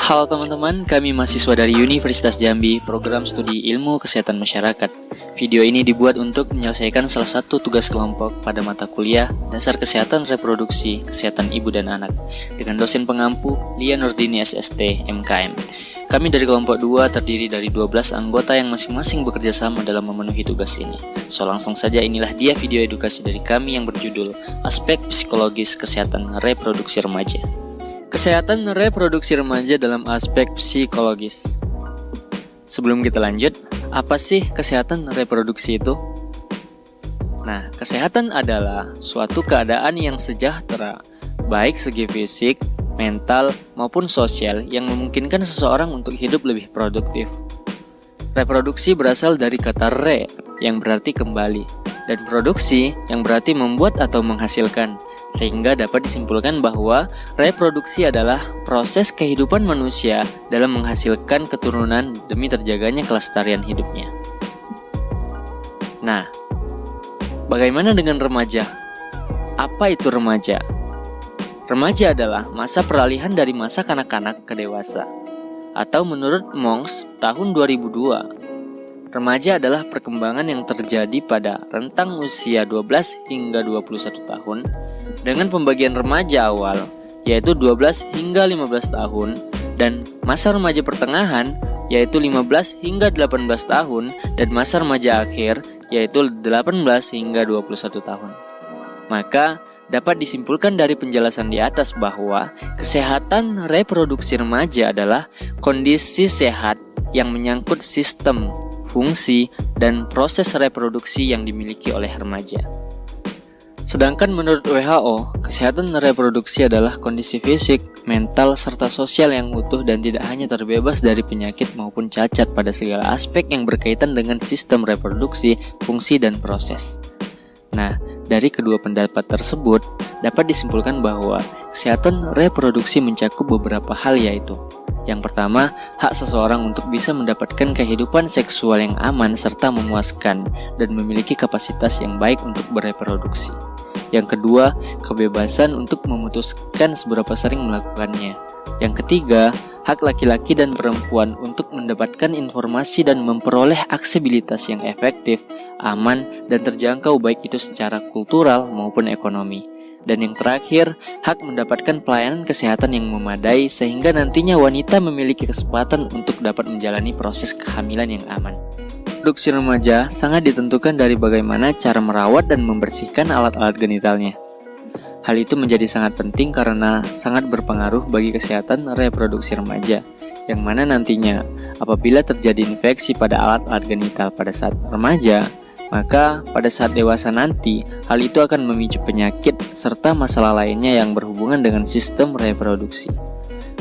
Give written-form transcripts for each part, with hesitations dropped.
Halo teman-teman, kami mahasiswa dari Universitas Jambi, program studi Ilmu Kesehatan Masyarakat. Video ini dibuat untuk menyelesaikan salah satu tugas kelompok pada mata kuliah Dasar Kesehatan Reproduksi, Kesehatan Ibu dan Anak dengan dosen pengampu Lia Nurdini SST, MKM. Kami dari kelompok 2 terdiri dari 12 anggota yang masing-masing bekerja sama dalam memenuhi tugas ini. So langsung saja inilah dia video edukasi dari kami yang berjudul Aspek Psikologis Kesehatan Reproduksi Remaja. Kesehatan reproduksi remaja dalam aspek psikologis. Sebelum kita lanjut, apa sih kesehatan reproduksi itu? Nah, kesehatan adalah suatu keadaan yang sejahtera, baik segi fisik, mental, maupun sosial yang memungkinkan seseorang untuk hidup lebih produktif. Reproduksi berasal dari kata re, yang berarti kembali, dan produksi yang berarti membuat atau menghasilkan. Sehingga dapat disimpulkan bahwa reproduksi adalah proses kehidupan manusia dalam menghasilkan keturunan demi terjaganya kelestarian hidupnya. Nah, bagaimana dengan remaja? Apa itu remaja? Remaja adalah masa peralihan dari masa kanak-kanak ke dewasa. Atau menurut Monks tahun 2002, remaja adalah perkembangan yang terjadi pada rentang usia 12 hingga 21 tahun dengan pembagian remaja awal yaitu 12 hingga 15 tahun dan masa remaja pertengahan yaitu 15 hingga 18 tahun dan masa remaja akhir yaitu 18 hingga 21 tahun. Maka dapat disimpulkan dari penjelasan di atas bahwa kesehatan reproduksi remaja adalah kondisi sehat yang menyangkut sistem, fungsi, dan proses reproduksi yang dimiliki oleh remaja. Sedangkan menurut WHO, kesehatan reproduksi adalah kondisi fisik, mental, serta sosial yang utuh dan tidak hanya terbebas dari penyakit maupun cacat pada segala aspek yang berkaitan dengan sistem reproduksi, fungsi, dan proses. Nah, dari kedua pendapat tersebut, dapat disimpulkan bahwa kesehatan reproduksi mencakup beberapa hal yaitu: yang pertama, hak seseorang untuk bisa mendapatkan kehidupan seksual yang aman serta memuaskan dan memiliki kapasitas yang baik untuk bereproduksi. Yang kedua, kebebasan untuk memutuskan seberapa sering melakukannya. Yang ketiga, hak laki-laki dan perempuan untuk mendapatkan informasi dan memperoleh aksesibilitas yang efektif, aman, dan terjangkau baik itu secara kultural maupun ekonomi. Dan yang terakhir, hak mendapatkan pelayanan kesehatan yang memadai sehingga nantinya wanita memiliki kesempatan untuk dapat menjalani proses kehamilan yang aman. Reproduksi remaja sangat ditentukan dari bagaimana cara merawat dan membersihkan alat-alat genitalnya. Hal itu menjadi sangat penting karena sangat berpengaruh bagi kesehatan reproduksi remaja, yang mana nantinya apabila terjadi infeksi pada alat-alat genital pada saat remaja, maka pada saat dewasa nanti, hal itu akan memicu penyakit serta masalah lainnya yang berhubungan dengan sistem reproduksi.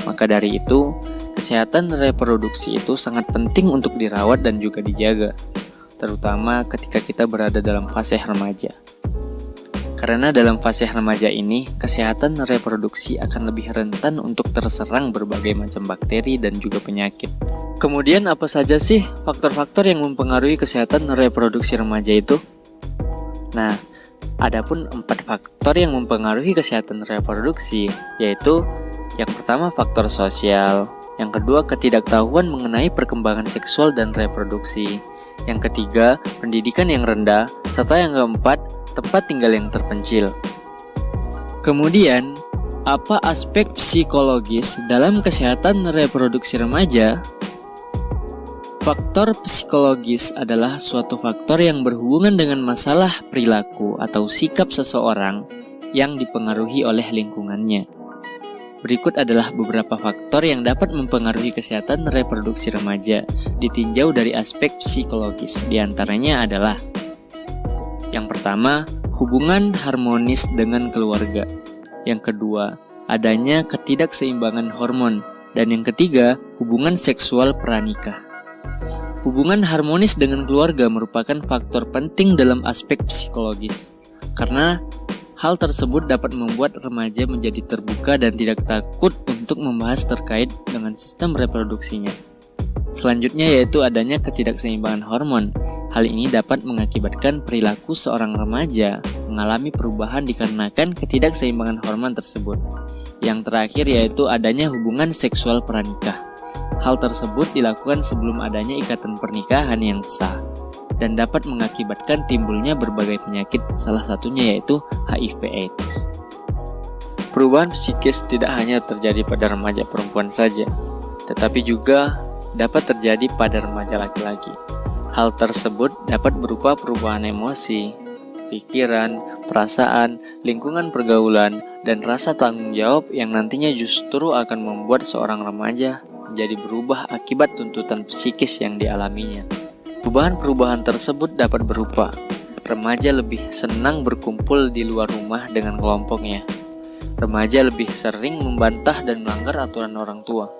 Maka dari itu, kesehatan reproduksi itu sangat penting untuk dirawat dan juga dijaga, terutama ketika kita berada dalam fase remaja. Karena dalam fase remaja ini, kesehatan reproduksi akan lebih rentan untuk terserang berbagai macam bakteri dan juga penyakit. Kemudian apa saja sih faktor-faktor yang mempengaruhi kesehatan reproduksi remaja itu? Nah, adapun 4 faktor yang mempengaruhi kesehatan reproduksi, yaitu yang pertama faktor sosial, yang kedua ketidaktahuan mengenai perkembangan seksual dan reproduksi, yang ketiga pendidikan yang rendah, serta yang keempat tempat tinggal yang terpencil. Kemudian, apa aspek psikologis dalam kesehatan reproduksi remaja? Faktor psikologis adalah suatu faktor yang berhubungan dengan masalah perilaku atau sikap seseorang yang dipengaruhi oleh lingkungannya. Berikut adalah beberapa faktor yang dapat mempengaruhi kesehatan reproduksi remaja ditinjau dari aspek psikologis. Di antaranya adalah: yang pertama, hubungan harmonis dengan keluarga. Yang kedua, adanya ketidakseimbangan hormon. Dan yang ketiga, hubungan seksual pranikah. Hubungan harmonis dengan keluarga merupakan faktor penting dalam aspek psikologis, karena hal tersebut dapat membuat remaja menjadi terbuka dan tidak takut untuk membahas terkait dengan sistem reproduksinya. Selanjutnya yaitu adanya ketidakseimbangan hormon. Hal ini dapat mengakibatkan perilaku seorang remaja mengalami perubahan dikarenakan ketidakseimbangan hormon tersebut. Yang terakhir yaitu adanya hubungan seksual pranikah. Hal tersebut dilakukan sebelum adanya ikatan pernikahan yang sah dan dapat mengakibatkan timbulnya berbagai penyakit, salah satunya yaitu HIV/AIDS. Perubahan psikis tidak hanya terjadi pada remaja perempuan saja, tetapi juga dapat terjadi pada remaja laki-laki. Hal tersebut dapat berupa perubahan emosi, pikiran, perasaan, lingkungan pergaulan, dan rasa tanggung jawab yang nantinya justru akan membuat seorang remaja menjadi berubah akibat tuntutan psikis yang dialaminya. Perubahan-perubahan tersebut dapat berupa remaja lebih senang berkumpul di luar rumah dengan kelompoknya. Remaja lebih sering membantah dan melanggar aturan orang tua.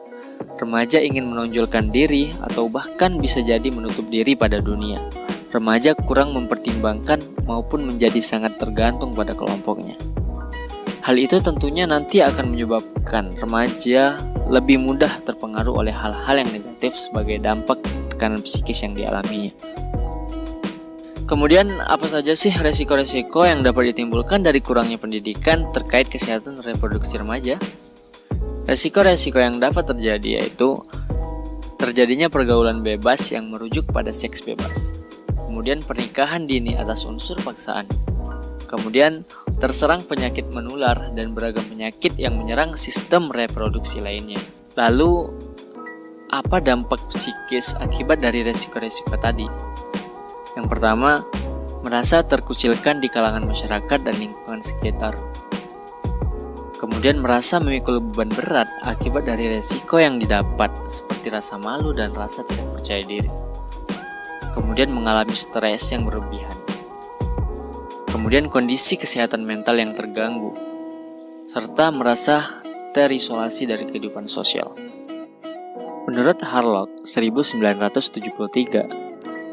Remaja ingin menonjolkan diri atau bahkan bisa jadi menutup diri pada dunia. Remaja kurang mempertimbangkan maupun menjadi sangat tergantung pada kelompoknya. Hal itu tentunya nanti akan menyebabkan remaja lebih mudah terpengaruh oleh hal-hal yang negatif sebagai dampak tekanan psikis yang dialaminya. Kemudian, apa saja sih resiko-resiko yang dapat ditimbulkan dari kurangnya pendidikan terkait kesehatan reproduksi remaja? Resiko-resiko yang dapat terjadi yaitu terjadinya pergaulan bebas yang merujuk pada seks bebas. Kemudian pernikahan dini atas unsur paksaan. Kemudian terserang penyakit menular dan beragam penyakit yang menyerang sistem reproduksi lainnya. Lalu, apa dampak psikis akibat dari resiko-resiko tadi? Yang pertama, merasa terkucilkan di kalangan masyarakat dan lingkungan sekitar. Kemudian merasa memikul beban berat akibat dari resiko yang didapat, seperti rasa malu dan rasa tidak percaya diri. Kemudian mengalami stres yang berlebihan. Kemudian kondisi kesehatan mental yang terganggu, serta merasa terisolasi dari kehidupan sosial. Menurut Harlock 1973,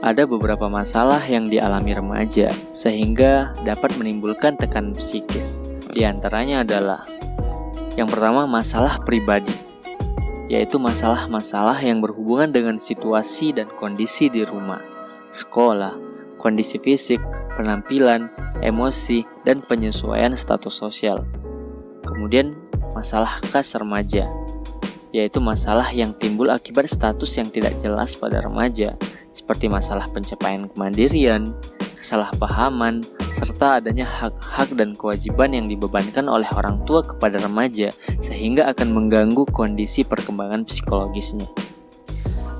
ada beberapa masalah yang dialami remaja sehingga dapat menimbulkan tekanan psikis. Di antaranya adalah yang pertama, masalah pribadi, yaitu masalah-masalah yang berhubungan dengan situasi dan kondisi di rumah, sekolah, kondisi fisik, penampilan, emosi, dan penyesuaian status sosial. Kemudian, masalah khas remaja, yaitu masalah yang timbul akibat status yang tidak jelas pada remaja, seperti masalah pencapaian kemandirian, kesalahpahaman, serta adanya hak-hak dan kewajiban yang dibebankan oleh orang tua kepada remaja sehingga akan mengganggu kondisi perkembangan psikologisnya.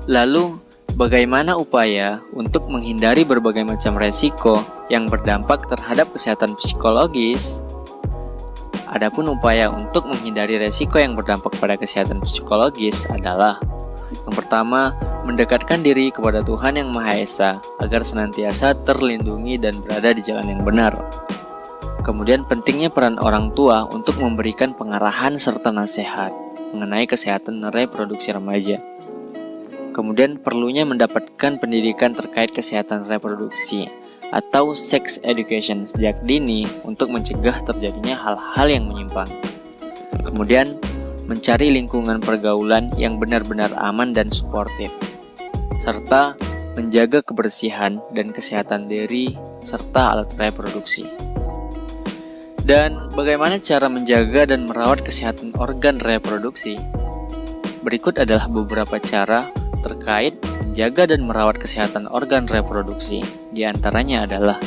Lalu, bagaimana upaya untuk menghindari berbagai macam resiko yang berdampak terhadap kesehatan psikologis? Adapun upaya untuk menghindari resiko yang berdampak pada kesehatan psikologis adalah yang pertama, mendekatkan diri kepada Tuhan Yang Maha Esa agar senantiasa terlindungi dan berada di jalan yang benar. Kemudian pentingnya peran orang tua untuk memberikan pengarahan serta nasihat mengenai kesehatan reproduksi remaja. Kemudian perlunya mendapatkan pendidikan terkait kesehatan reproduksi atau sex education sejak dini untuk mencegah terjadinya hal-hal yang menyimpang. Kemudian mencari lingkungan pergaulan yang benar-benar aman dan suportif, serta menjaga kebersihan dan kesehatan diri serta alat reproduksi. Dan bagaimana cara menjaga dan merawat kesehatan organ reproduksi? Berikut adalah beberapa cara terkait menjaga dan merawat kesehatan organ reproduksi. Di antaranya adalah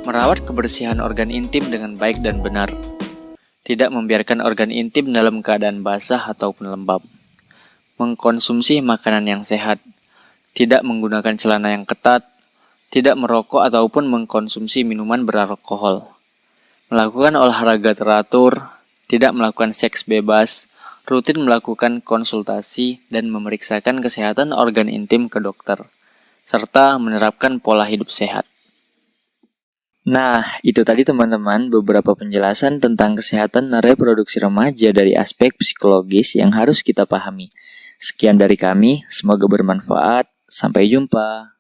merawat kebersihan organ intim dengan baik dan benar. Tidak membiarkan organ intim dalam keadaan basah ataupun lembab. Mengkonsumsi makanan yang sehat. Tidak menggunakan celana yang ketat. Tidak merokok ataupun mengkonsumsi minuman beralkohol. Melakukan olahraga teratur. Tidak melakukan seks bebas. Rutin melakukan konsultasi dan memeriksakan kesehatan organ intim ke dokter. Serta menerapkan pola hidup sehat. Nah, itu tadi teman-teman beberapa penjelasan tentang kesehatan reproduksi remaja dari aspek psikologis yang harus kita pahami. Sekian dari kami, semoga bermanfaat. Sampai jumpa.